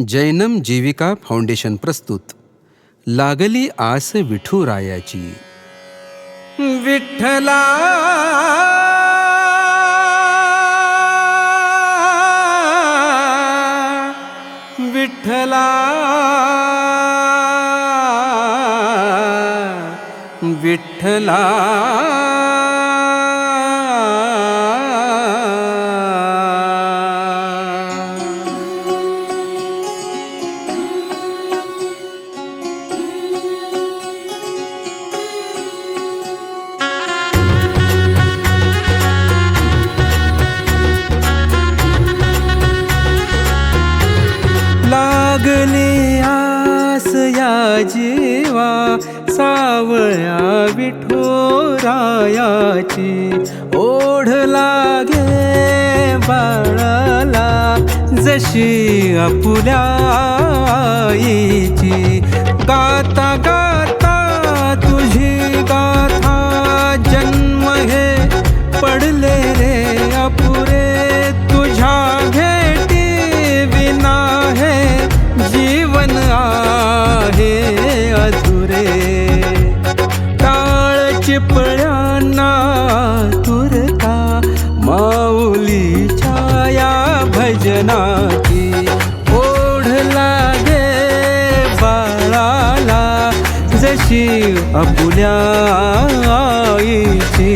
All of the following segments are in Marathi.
जैनम जीविका फाउंडेशन प्रस्तुत लागली आस विठुरायाची. विठ्ठला विठ्ठला विठ्ठला लागले आस या जीवा सावळ्या विठुरायाची. ओढ लागे बाळाला जशी आपुल्या आईची. गाता गाता तुझी गाथा जन्म हे पडले रे अपुरे. तुझ्या भेटी विना हे जीवन आहे अधुरे. टाळ चिपळ्यांना तुरता माऊलीच्या या भजनाची. ओढ लागे बाळाला जशी आपुल्या आईची.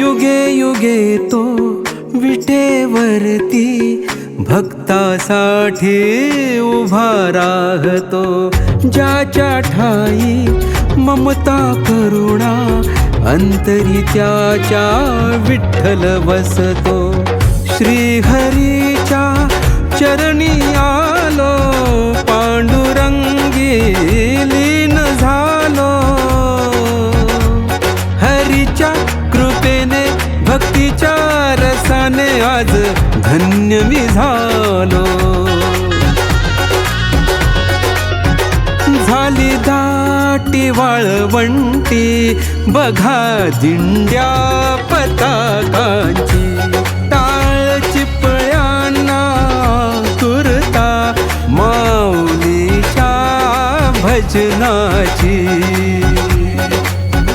युगे युगे तो विटेवरती भक्तासाठी उभा राहतो. ज्याच्या ठाई ममता करुणा अंतरी त्याच्या विठ्ठल बसतो. श्रीहरीच्या चरणी आलो पांडुरंगी लीन झालो. हरीच्या कृपेने भक्तीच्या रसाने आज धन्य मी झालो. झाली दाटी वाळवंटी बघा दिंड्या पताकांची. टाळ चिपळ्यांना तुरता माऊलीच्या भजनाची.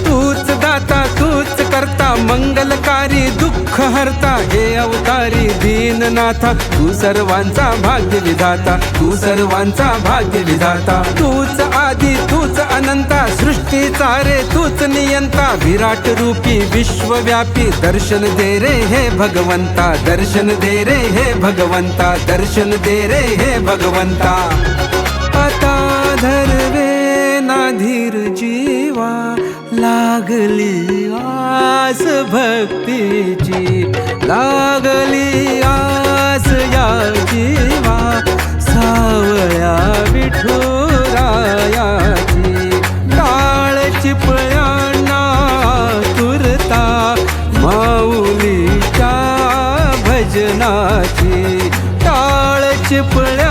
तूच दाता तूच करता मंगलकारी दुःख हरता हे अवतारी दीननाथा. तू सर्वांचा भाग्य विधाता तू सर्वांचा भाग्य विधाता. तूच आदी तूच अनंता सृष्टीचा रे तूच नियंता. विराट रूपी विश्वव्यापी दर्शन दे रे हे भगवंता. दर्शन दे रे हे भगवंता. दर्शन दे रे हे भगवंता. आता धरवे नाधीर जीवा लागली आस भक्तीची. लागली आस या जीवा सावळ्या विठुरायाची. टाळ चिपळ्यांना तुरता माऊलीच्या भजनाची. टाळ चिपळ्या